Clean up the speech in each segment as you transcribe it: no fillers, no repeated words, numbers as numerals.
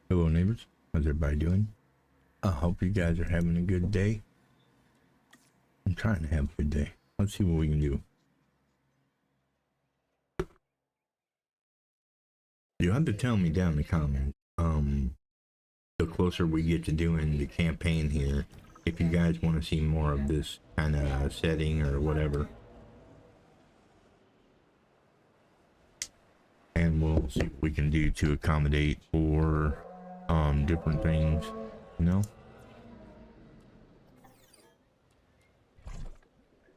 Hello neighbors, how's everybody doing? I hope you guys are having a good day. I'm trying to have a good day. Let's see what we can do. You'll have to tell me down in the comments, the closer we get to doing the campaign here, if you guys want to see more of this kind of setting or whatever. And we'll see what we can do to accommodate for different things, you know?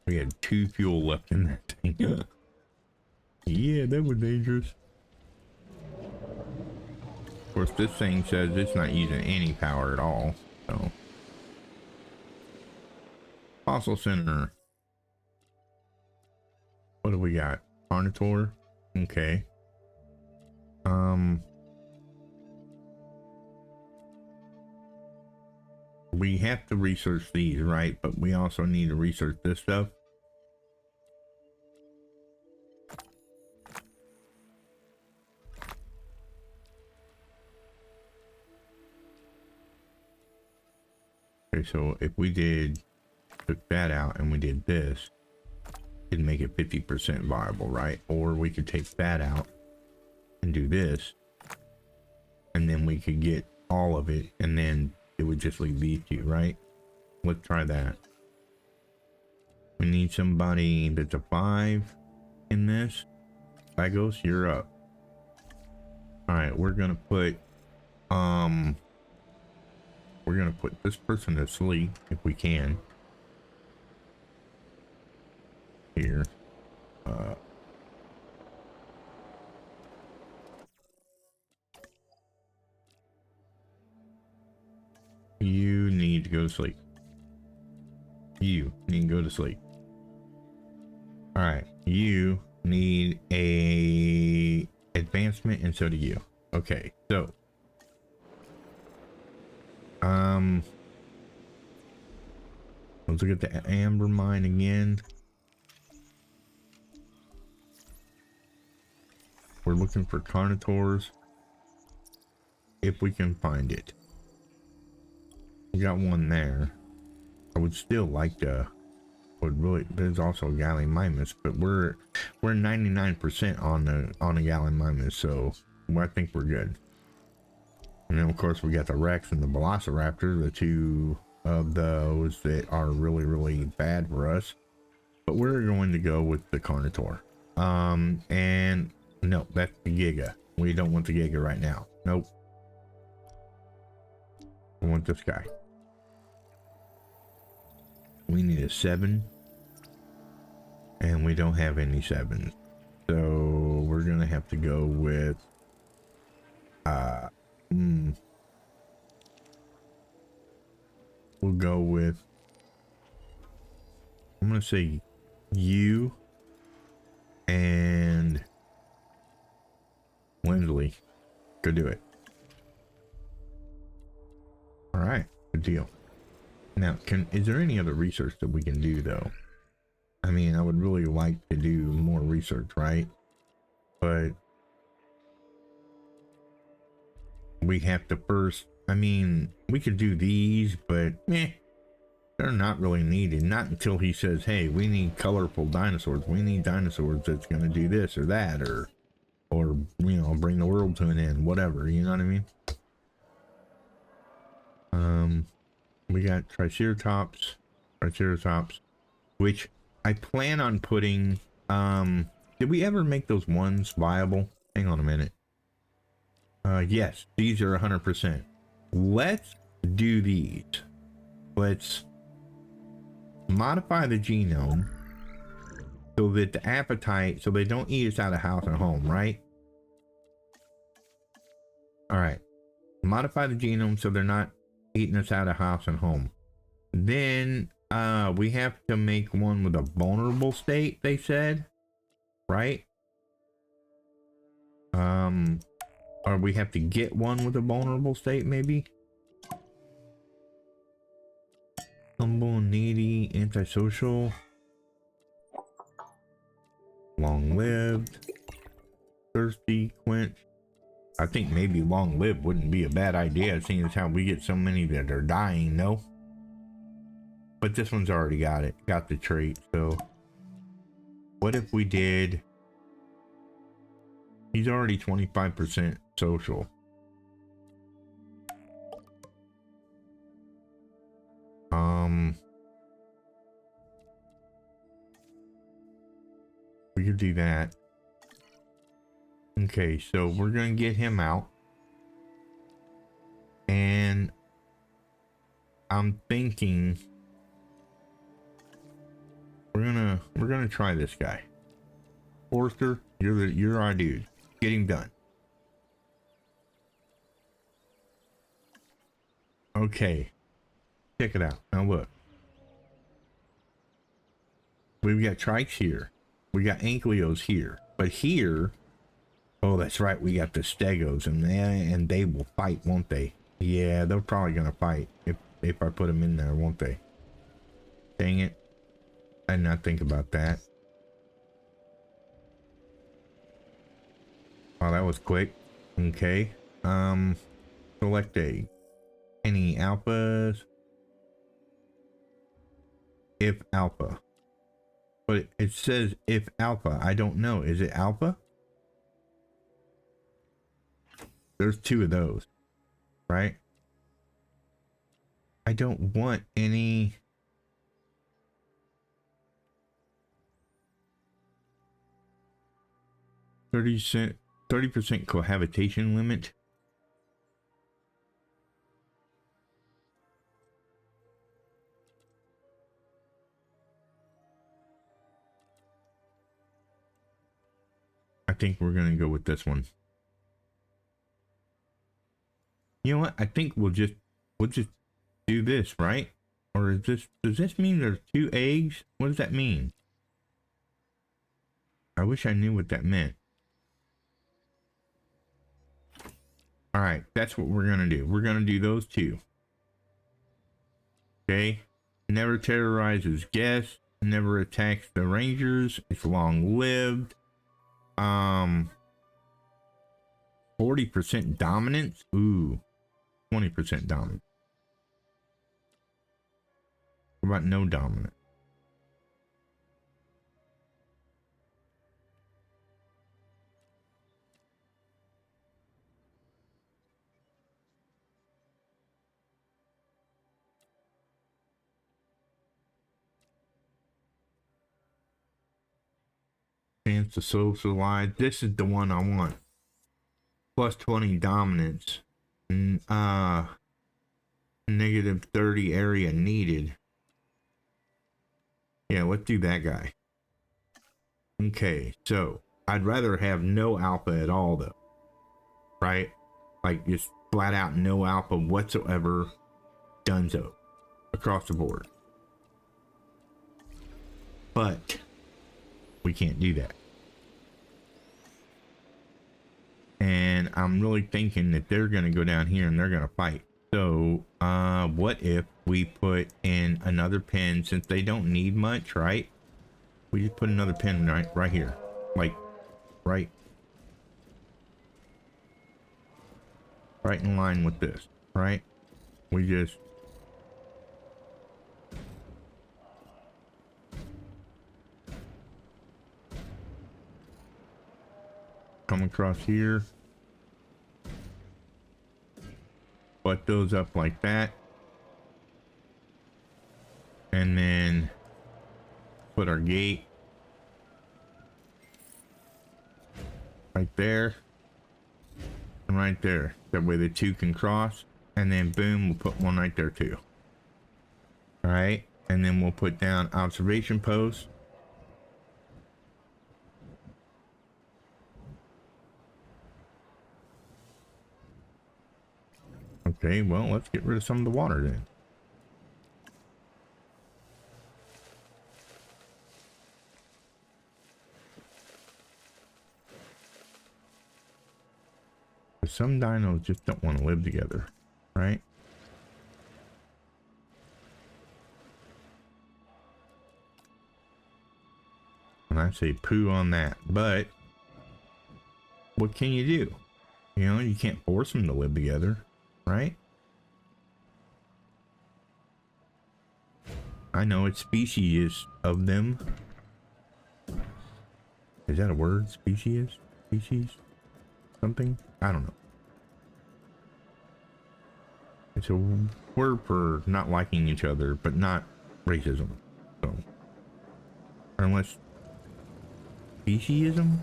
We had 2 fuel left in that thing. Yeah, that was dangerous. Of course, this thing says it's not using any power at all, so. Fossil Center. What do we got? Carnotaur? Okay. We have to research these, right? But we also need to research this stuff. Okay, so if we took that out and we did this, it'd make it 50% viable, right? Or we could take that out and do this, and then we could get all of it, and then it would just leave these two, right? Let's try that. We need somebody that's a 5 in this. Lagos, you're up. All right, we're gonna put this person to sleep if we can. Here. You need to go to sleep. You need to go to sleep. All right, you need a advancement, and so do you. Okay, so let's look at the amber mine again. We're looking for carnotaurs if we can find it. We got one there. I would still like to. There's also a Gallimimus, but we're 99% on the Gallimimus, so I think we're good. And then of course we got the Rex and the Velociraptor, the 2 of those that are really bad for us. But we're going to go with the Carnotaur. And no, that's the Giga. We don't want the Giga right now. Nope. We want this guy. We need a 7, and we don't have any 7s, so we're gonna have to go with we'll go with, I'm gonna say you and Lindley. Go do it. All right, good deal. Now, is there any other research that we can do, though? I mean, I would really like to do more research, right? But we have to first, I mean, we could do these, but they're not really needed. Not until he says, hey, we need colorful dinosaurs. We need dinosaurs that's going to do this or that, or, you know, bring the world to an end, whatever, you know what I mean? We got Triceratops, which I plan on putting, did we ever make those ones viable? Hang on a minute. Yes, these are 100%. Let's do these. Let's modify the genome so that the appetite, so they don't eat us out of house and home, right? All right. Modify the genome so they're not eating us out of house and home. Then we have to make one with a vulnerable state, they said, right? Or we have to get one with a vulnerable state, maybe. Humble, needy, antisocial, long-lived, thirsty, quench. I think maybe long live wouldn't be a bad idea, seeing as how we get so many that are dying, no? But this one's already got the trait, so what if we did, he's already 25% social. We could do that. Okay, so we're gonna get him out. And I'm thinking we're gonna try this guy. Forster, you're our dude. Get him done. Okay. Check it out. Now look. We've got trikes here. We got ankylos here. But here, oh, that's right. We got the stegos, and they will fight, won't they? Yeah, they're probably gonna fight if I put them in there, won't they? Dang it. I did not think about that. Wow, that was quick. Okay. Select any alphas. If alpha. But it says if alpha. I don't know. Is it alpha? There's 2 of those, right? I don't want any. %30% cohabitation limit. I think we're gonna go with this one. You know what? I think we'll just do this, right? Or is this, does this mean there's 2 eggs? What does that mean? I wish I knew what that meant. All right, that's what we're gonna do. We're gonna do those 2. Okay. Never terrorizes guests. Never attacks the rangers. It's long lived. 40% dominance. Ooh, 20% dominance. What about no dominance? Chance to socialize. This is the one I want. Plus 20 dominance. Negative 30 area needed. Yeah, let's do that guy. Okay, so I'd rather have no alpha at all though. Right? Like just flat out no alpha whatsoever. Dunzo. Across the board. But we can't do that. And I'm really thinking that they're going to go down here and they're going to fight. So, what if we put in another pin, since they don't need much, right? We just put another pin right here. Like, right in line with this, right? We just come across here, butt those up like that, and then put our gate right there and right there. That way the 2 can cross, and then boom, we'll put one right there too. All right, and then we'll put down observation post. Okay, well, let's get rid of some of the water then. Some dinos just don't want to live together, right? And I say poo on that, but what can you do? You know, you can't force them to live together, right? I know it's species of them. Is that a word? Species? Species? Something? I don't know. It's a word for not liking each other, but not racism. So, or unless speciesism?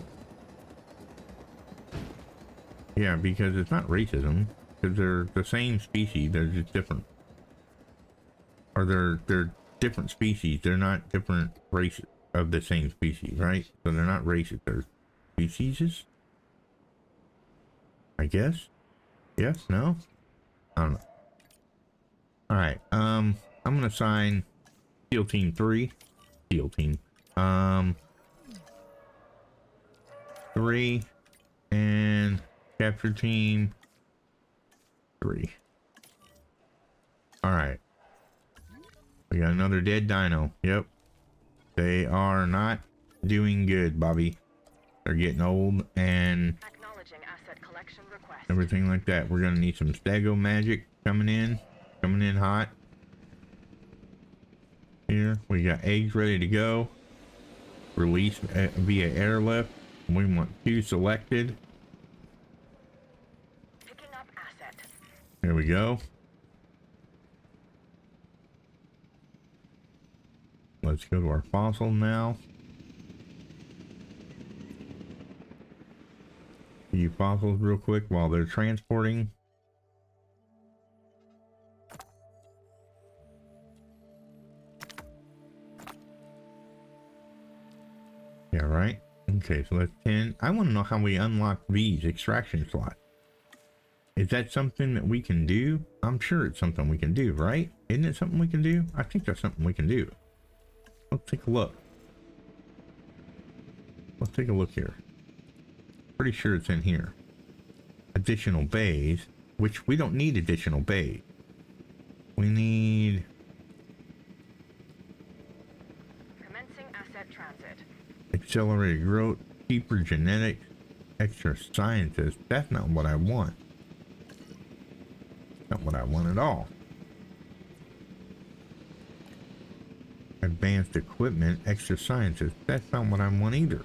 Yeah, because it's not racism, because they're the same species, they're just different. Or they're different species, they're not different races of the same species, right? So they're not races, they're species? I guess? Yes? No? I don't know. Alright, I'm gonna assign SEAL Team 3. SEAL Team. 3 and Capture Team 3. Alright. We got another dead dino. Yep. They are not doing good, Bobby. They're getting old and everything like that. We're gonna need some Stego magic coming in hot. Here, we got eggs ready to go. Release via airlift. We want 2 selected. Picking up asset. There we go. Let's go to our fossil now. Few fossils real quick while they're transporting. Yeah, right. Okay, so that's 10. I want to know how we unlock these extraction slots. Is that something that we can do? I'm sure it's something we can do, right? Isn't it something we can do? I think that's something we can do. Let's take a look. Let's take a look here. Pretty sure it's in here. Additional bays, which we don't need additional bays. We need... Commencing asset transit. Accelerated growth, cheaper genetics, extra scientists. That's not what I want. Not what I want at all. Advanced equipment, extra scientists. That's not what I want either.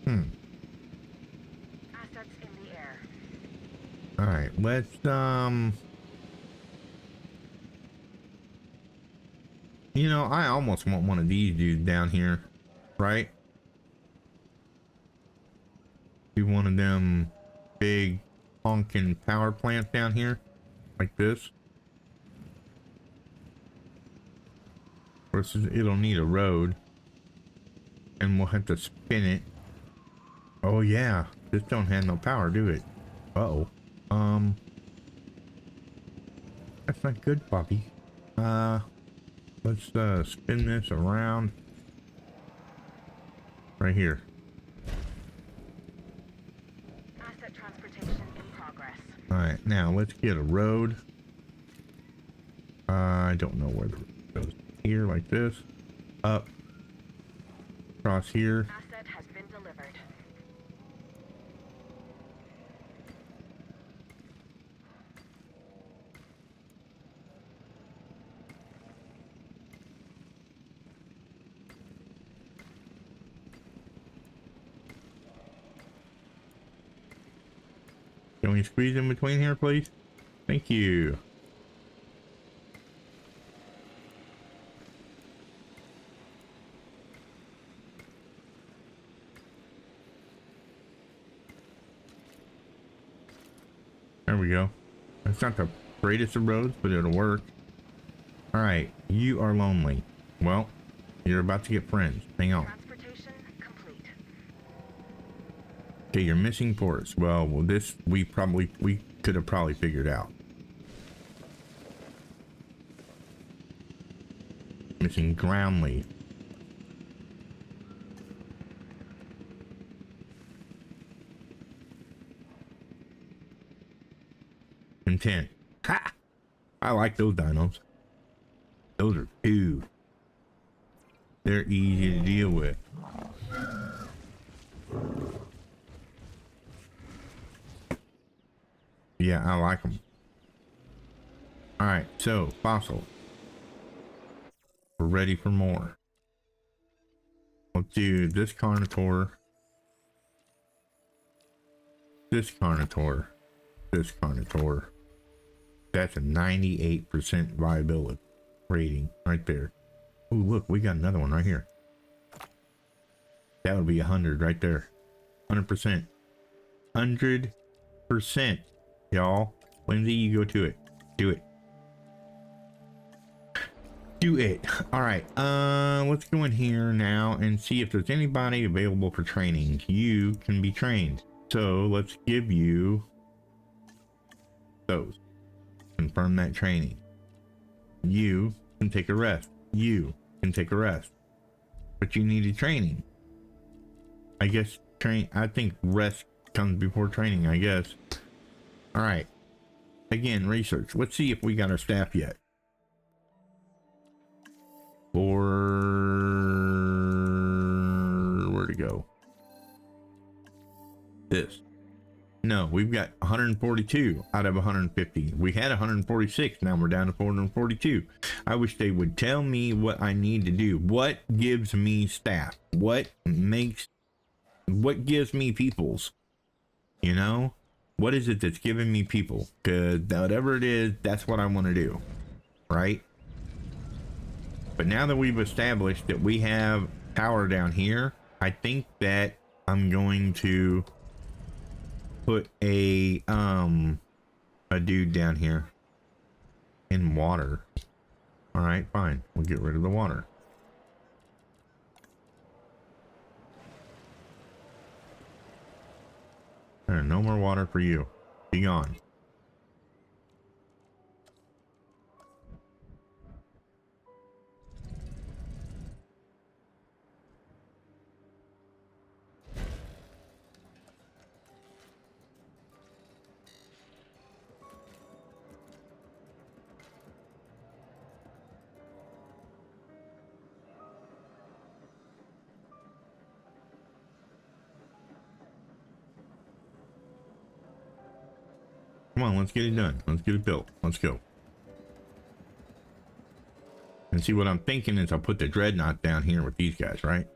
Assets in the air. Alright, let's you know, I almost want one of these dudes down here, right? Do one of them big honking power plants down here, like this. Of course, it'll need a road, and we'll have to spin it. Oh yeah, this don't have no power, do it? Uh-oh. That's not good, Bobby. Let's spin this around right here. Asset transportation in progress. All right, now let's get a road. I don't know where the road goes. Here, like this, up, across here. Asset has been delivered. Can we squeeze in between here, please? Thank you. There we go. It's not the greatest of roads, but it'll work. All right, you are lonely. Well, you're about to get friends. Hang on. Transportation complete. Okay, you're missing ports. Well, this we could have probably figured out. Missing ground leaf. Content. Ha! I like those dinos. Those are 2. They're easy to deal with. Yeah, I like them. All right, so fossil. We're ready for more. Let's do this Carnotaur, this Carnotaur, this Carnotaur. That's a 98% viability rating right there. Oh, look, we got another one right here. That would be 100 right there. 100%. 100%. Y'all. Lindsay, you go to it. Do it. Do it. All right. Let's go in here now and see if there's anybody available for training. You can be trained. So let's give you those. Confirm that training. You can take a rest. You can take a rest. But you needed training. I guess I think rest comes before training, I guess. All right. Again, research. Let's see if we got our staff yet. Or where to go? This. No, we've got 142 out of 150. We had 146. Now we're down to 442. I wish they would tell me what I need to do. What gives me staff? What gives me peoples? You know? What is it that's giving me people? Because whatever it is, that's what I want to do. Right? But now that we've established that we have power down here, I think that I'm going to put a dude down here in water. All right, fine. We'll get rid of the water. No more water for you. Be gone. Come on, let's get it done. Let's get it built. Let's go. And see, what I'm thinking is I'll put the dreadnought down here with these guys, right?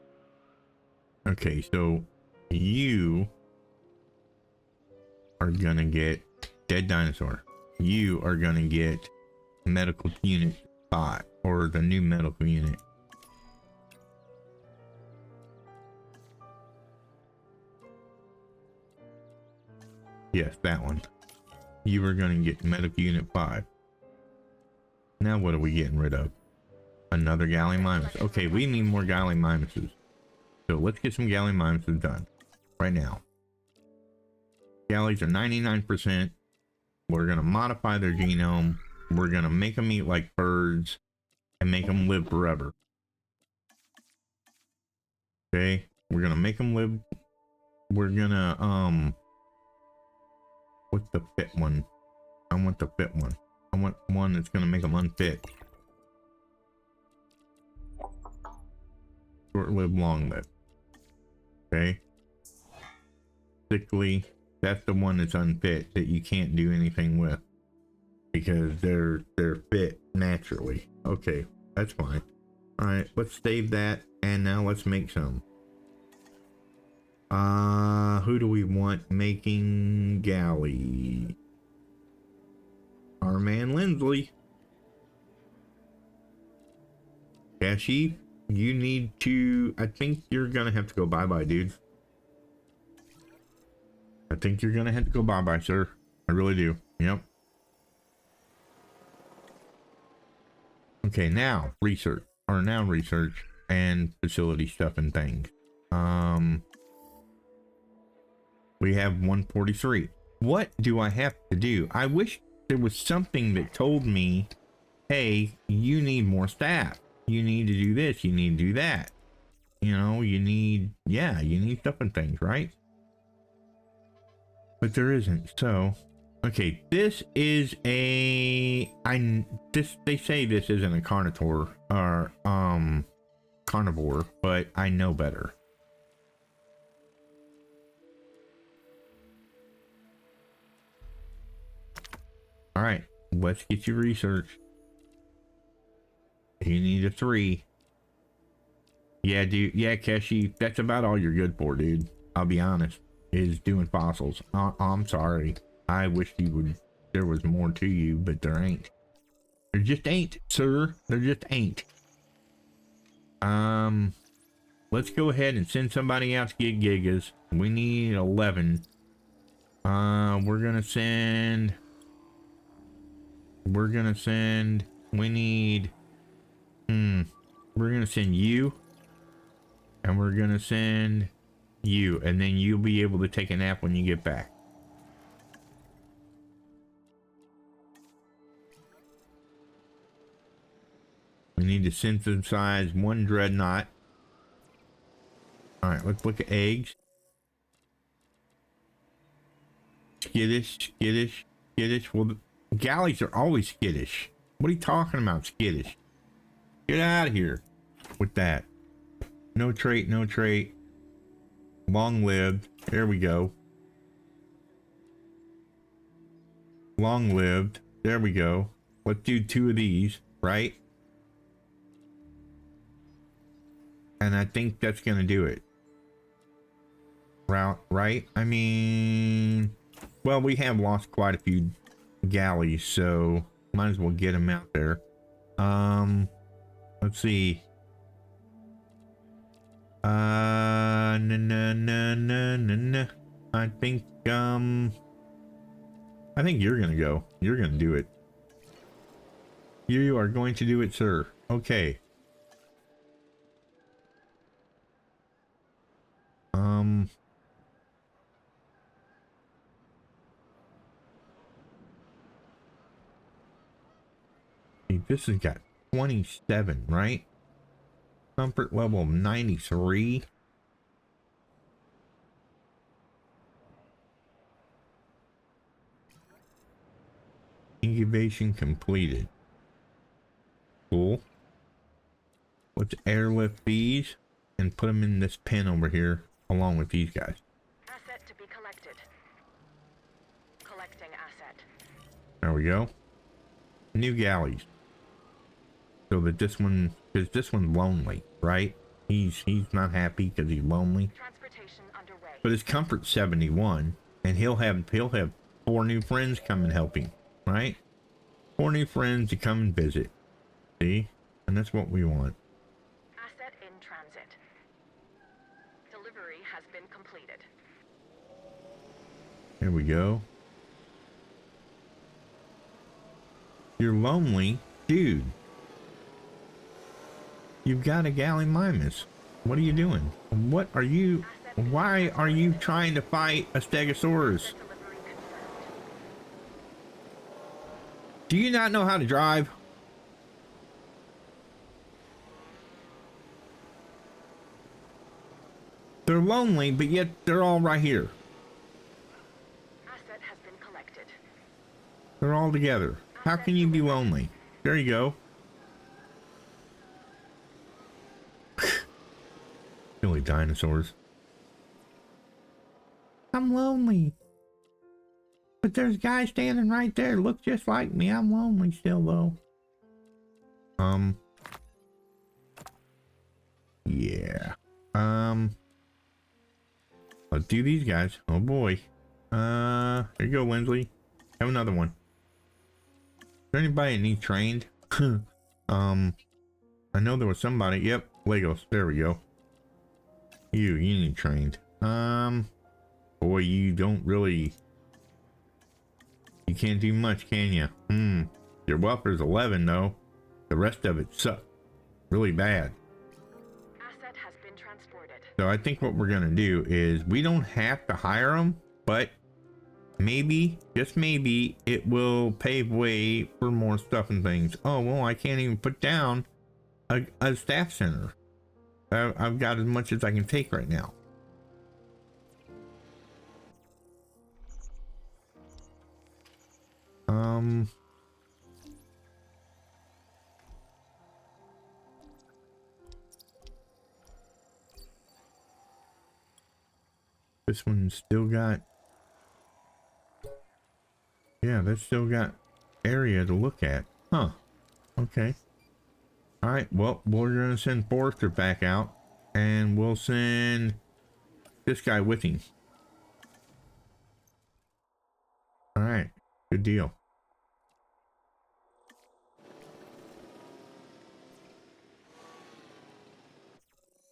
Okay, so you are gonna get dead dinosaur. You are gonna get medical unit 5, or the new medical unit. Yes, that one. You are going to get medical unit 5. Now what are we getting rid of? Another Gallimimus. Okay, we need more Gallimimuses. So let's get some Gallimimuses done right now. Galleys are 99%. We're going to modify their genome. We're going to make them eat like birds and make them live forever. Okay, we're going to make them live. We're going to, what's the fit one? I want the fit one. I want one that's going to make them unfit. Short live, long live. Okay. Sickly. That's the one that's unfit that you can't do anything with. Because they're fit naturally. Okay. That's fine. Alright. Let's save that. And now let's make some. Who do we want making galley? Our man Lindsley. Cashy, you need to, I think you're gonna have to go bye-bye, dude. I think you're gonna have to go bye-bye, sir. I really do. Yep. Okay, now research and facility stuff and things. We have 143. What do I have to do? I wish there was something that told me, hey, you need more staff. You need to do this. You need to do that. You know, you need stuff and things, right? But there isn't. So, okay, this is they say this isn't a carnivore or carnivore, but I know better. All right, let's get your research. You need a 3. Yeah, dude. Yeah, Keshi, that's about all you're good for, dude. I'll be honest. Is doing fossils. I'm sorry. I wish you would. There was more to you, but there ain't. There just ain't, sir. There just ain't. Let's go ahead and send somebody out to get gigas. We need 11. We're gonna send. We need. We're gonna send you. And we're gonna send you. And then you'll be able to take a nap when you get back. We need to synthesize 1 dreadnought. Alright, let's look at eggs. Skittish. Well, the galleys are always skittish. What are you talking about, skittish? Get out of here with that. No trait. Long lived. There we go. Long lived. There we go. Let's do 2 of these, right? And I think that's gonna do it. Right? I mean, well, we have lost quite a few galleys, so might as well get them out there. Let's see. I think you're gonna go. You're gonna do it. You are going to do it, sir. Okay. This has got 27, right? Comfort level of 93. Incubation completed. Cool. Let's airlift these and put them in this pen over here along with these guys. Asset to be collected. Collecting asset. There we go. New galleys. So that this one, because this one's lonely, right? He's not happy because he's lonely. Transportation underway. But his comfort's 71, and he'll have 4 new friends come and help him, right? 4 new friends to come and visit. See? And that's what we want. Asset in transit. Delivery has been completed. There we go. You're lonely, dude. You've got a galley mimus. What are you doing? What are you? Why are you trying to fight a stegosaurus? Delivery confirmed. Do you not know how to drive? They're lonely, but yet they're all right here. Asset has been collected. They're all together. How can you be lonely? There you go. Silly dinosaurs. I'm lonely. But there's guys standing right there. Look just like me. I'm lonely still though. Yeah. Let's do these guys. Oh boy. Here you go, Winsley. Have another one. Is there anybody that needs trained? I know there was somebody. Yep, Legos. There we go. You need trained. Boy, you don't really. You can't do much, can you? Your welfare's 11 though. The rest of it sucks really bad. Asset has been transported. So I think what we're gonna do is we don't have to hire them, but maybe, just maybe, it will pave way for more stuff and things. Oh well, I can't even put down a staff center. I've got as much as I can take right now. This one's still got, yeah, that's still got area to look at. Huh. Okay. All right. Well, we're going to send Forrester back out, and we'll send this guy with him. All right. Good deal.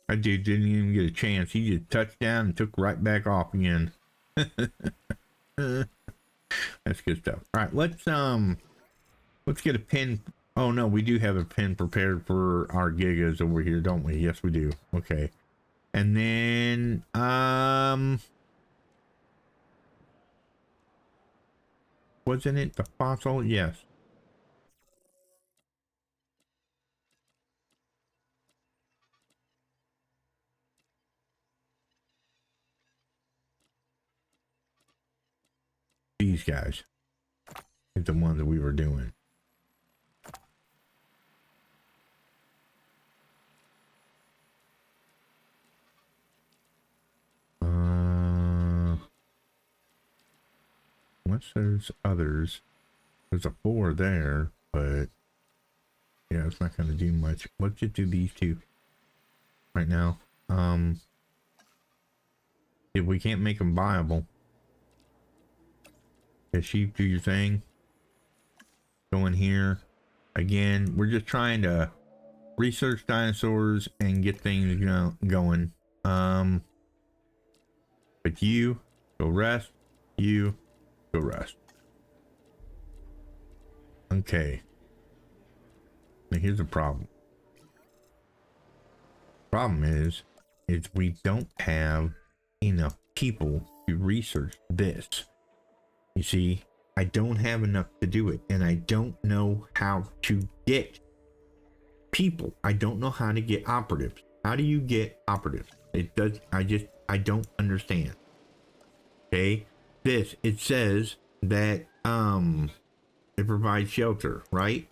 That dude didn't even get a chance. He just touched down and took right back off again. That's good stuff. All right, let's get a pin. Oh no, we do have a pin prepared for our gigas over here, don't we? Yes, we do. Okay. And then wasn't it the fossil? Yes. These guys is the ones that we were doing. Unless there's others. There's a 4 there, but yeah, it's not going to do much. Let's just do these two right now. If we can't make them viable, the sheep, do your thing. Go in here. Again, we're just trying to research dinosaurs and get things going. But you go rest. You go rest. Okay. Now here's the problem. Problem is we don't have enough people to research this. You see, I don't have enough to do it, and I don't know how to get people. I don't know how to get operatives. How do you get operatives? I don't understand. Okay, it says that it provides shelter, right?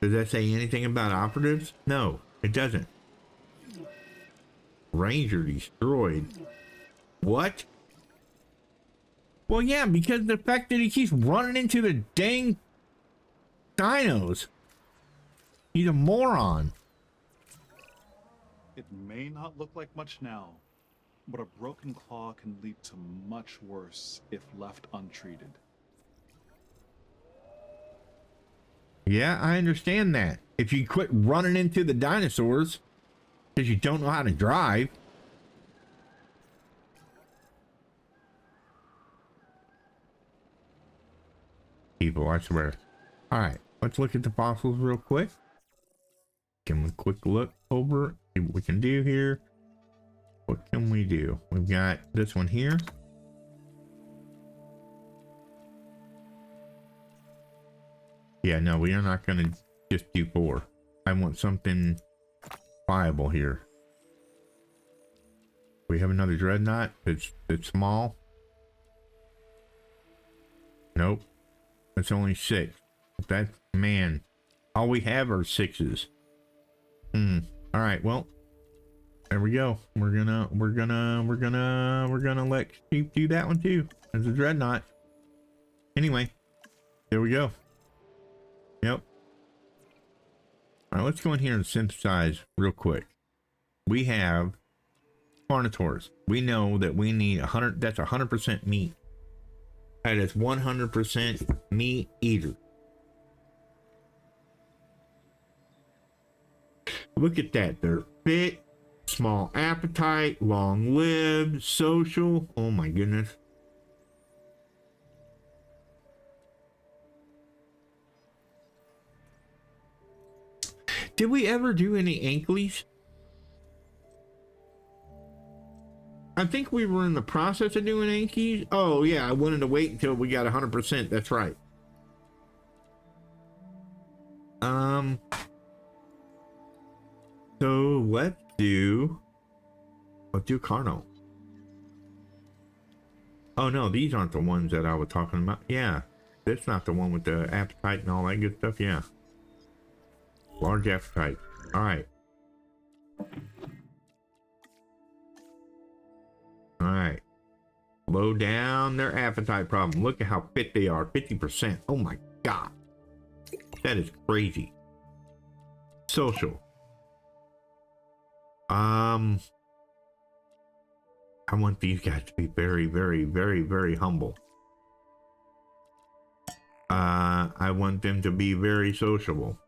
Does that say anything about operatives? No, it doesn't. Ranger destroyed. What? Well, yeah, because the fact that he keeps running into the dang dinos. He's a moron. It may not look like much now, but a broken claw can lead to much worse if left untreated. Yeah, I understand that. If you quit running into the dinosaurs because you don't know how to drive. People, I swear. All right, let's look at the fossils real quick. Give them a quick look over, see what we can do here. What can we do? We've got this one here. Yeah, no, we are not going to just do 4. I want something viable here. We have another dreadnought that's small. Nope. It's only 6. That's, man, all we have are 6s. All right, well, there we go. We're gonna let sheep do that one too. There's a dreadnought. Anyway, there we go. Yep. All right, let's go in here and synthesize real quick. We have carnivores. We know that we need 100. That's 100% meat. That is 100% meat eater. Look at that. They're fit, small appetite, long lived, social. Oh my goodness. Did we ever do any anklies? I think we were in the process of doing Yankees. Oh yeah, I wanted to wait until we got 100%. That's right. So let's do Carno. Oh no, these aren't the ones that I was talking about. Yeah, that's not the one with the appetite and all that good stuff. Yeah, large appetite. All right. All right. Slow down their appetite problem. Look at how fit they are. 50%. Oh my God. That is crazy. Social. I want these guys to be very, very, very, very humble. I want them to be very sociable.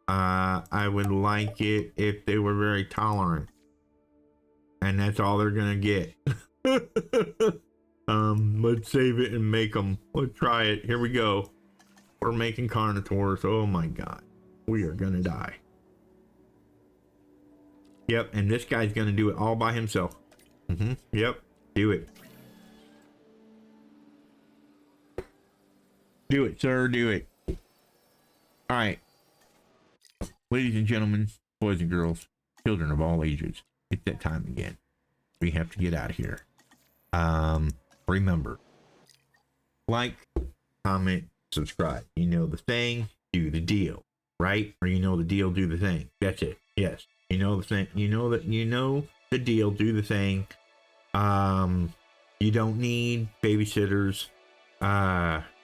I would like it if they were very tolerant. And that's all they're gonna get. Let's save it and make them. Let's try it. Here we go. We're making carnivores. Oh my God. We are gonna die. Yep, and this guy's gonna do it all by himself. Yep, do it. Do it, sir, do it. Alright. Ladies and gentlemen, boys and girls, children of all ages, it's that time again. We have to get out of here. Remember, like, comment, subscribe. You know the thing, do the deal, right? Or you know the deal, do the thing. That's it. Yes. You know the thing. You know the deal, do the thing. You don't need babysitters.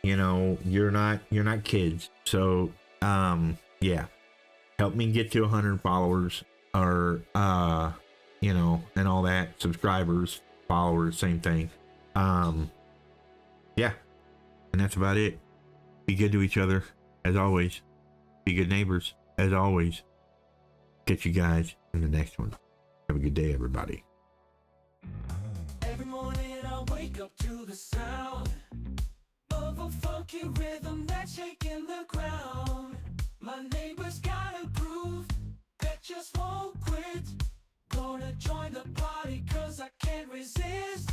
You know, you're not kids. So, yeah. Help me get to 100 followers or, you know, and all that. Subscribers, followers, same thing. Yeah. And that's about it. Be good to each other, as always. Be good neighbors, as always. Catch you guys in the next one. Have a good day, everybody. Every morning I wake up to the sound of a funky rhythm that's shaking the ground. My neighbor's got a groove that just won't quit. Gonna join the party 'cause I can't resist.